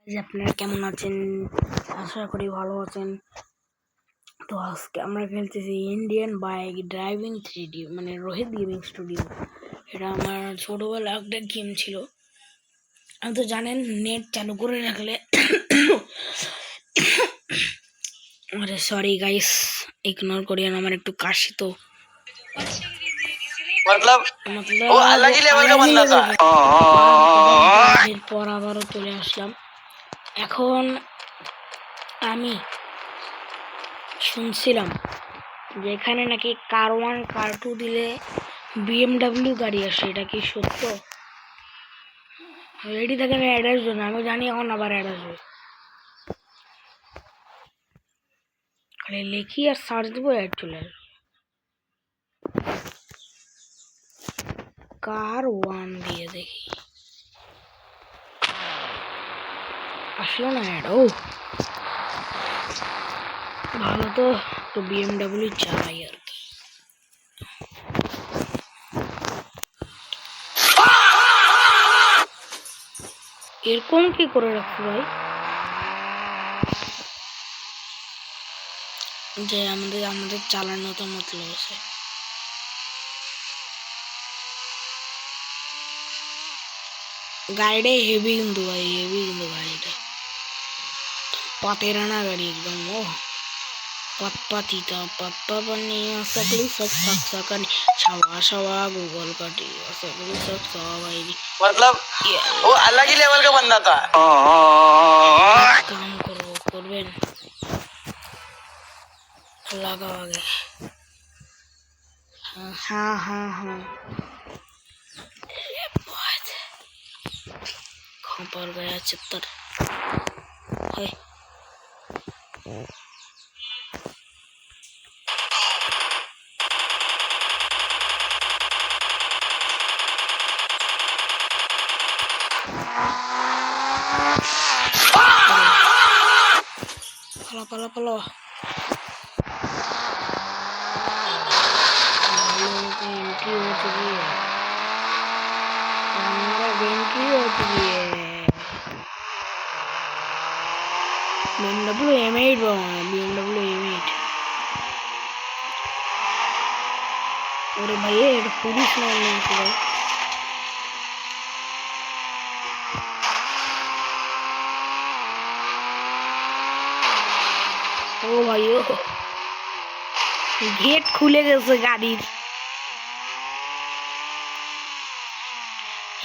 যে আপনারা কেমন আছেন? আশা করি ভালো আছেন। তো আজকে আমরা খেলতেছি ইন্ডিয়ান বাইক ড্রাইভিং 3D, মানে রোহিত গেমিং স্টুডিও। এটা আমার ছোটবেলা একটা গেম ছিল। আমি তো জানেন, নেট চালু করে রাখলে আরে সরি গাইস, ইগনোর করিয়েন, আমার একটু কাশি তো। वो अलग ही लेवल का बंदा था। এরপর আবারও চলে আসলাম। এখন আমি শুনছিলাম যে এখানে নাকি কার 1 কার 2 দিলে BMW গাড়ি আসে, এটা কি সত্য? রেডি থাকেন অ্যাডের জন্য, আমি জানি এখন আবার অ্যাড আসবে। খালি লিখি আর সার্চ দেবো, অ্যাড চলে আসবে। কার 1 দিয়ে দেখি, আসলো না অ্যাড। ও ভালো, তো একটু BMW চালাই আর কি। এরকম কি করে রাখছো ভাই, যে আমাদের চালানো তো মতলব আছে। গাড়িটাই হেভি কিন্তু ভাই, হেভি কিন্তু গাড়িটা পাতেরানা গাড়ি একদম। ও পাতপাতি सकली सकनी छवा छवा गूगल काटी सकली भाई। मतलब वो अलग ही लेवल का बंदा था। काम करबेन लगाओ आगे। हाँ हाँ हाँ, कहाँ पर गया चित्तर। pala pala बेंकी हो चुकी है, हमारा बेंकी हो चुकी है। BMW M8 BMW M8। अरे भाई ये पुलिस में नहीं भाई। ও ভাই, ও গেট খুলে গেছে গাড়ির।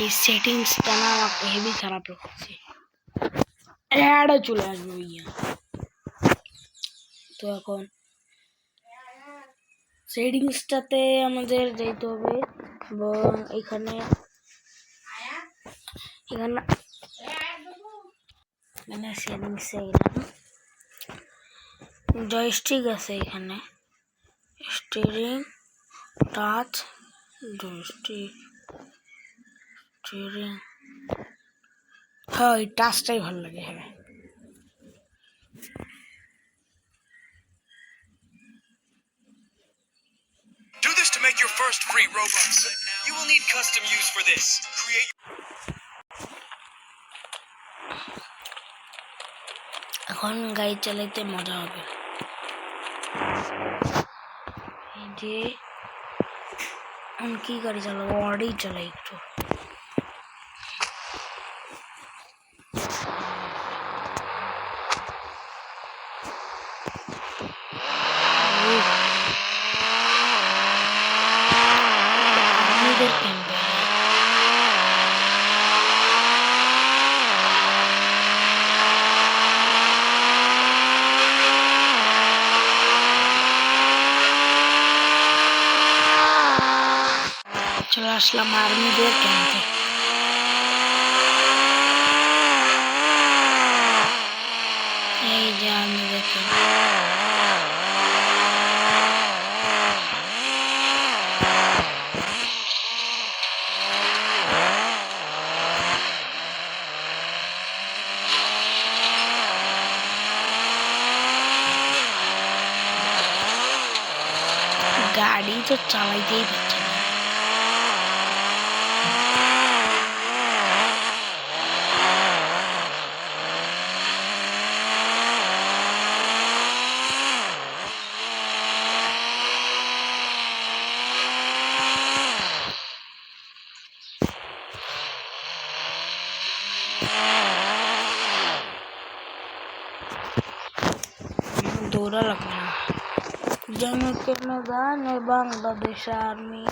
এই সেটিংসটা না আমাকে হেভি খারাপ লাগছে। অ্যাড চলে আসবে ভাইয়া। তো এখন সেটিংসটাতে আমাদের যেতে হবে এবং এখানে সেটিংসে গেলাম, জয়স্টিক আছে এখানে, স্টিয়ারিং টাচ জয়স্টিক স্টিয়ারিং। হ্যাঁ, এই টাচটাই ভালো লাগে। হ্যাঁ, Do this to make your first free Robux. You will need custom use for this. Create. এখন গাড়ি চালাইতে মজা হবে। এই যে কি গাড়ি চালাবো, অডি চালাই একটু। চলে আসলাম আর্মিদের ক্যাম্পে। এই যে আর্মিদের ক্যাম্প। গাড়ি তো চালাইতেই পারছে না। ওরা লাগবে না জনকে মেদানে বাংলাদেশ আর্মি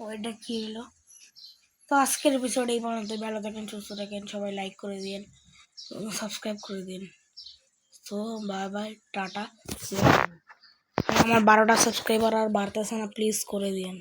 ওইটা কি হলো তো আজকের এপিসোড এই পর্যন্ত ভালো থাকেন সুস্থ থাকেন সবাই লাইক করে দিন সাবস্ক্রাইব করে দিন তো বাই বাই টাটা আমার 12টা সাবস্ক্রাইবার আর বাড়তেছে না প্লিজ করে দিন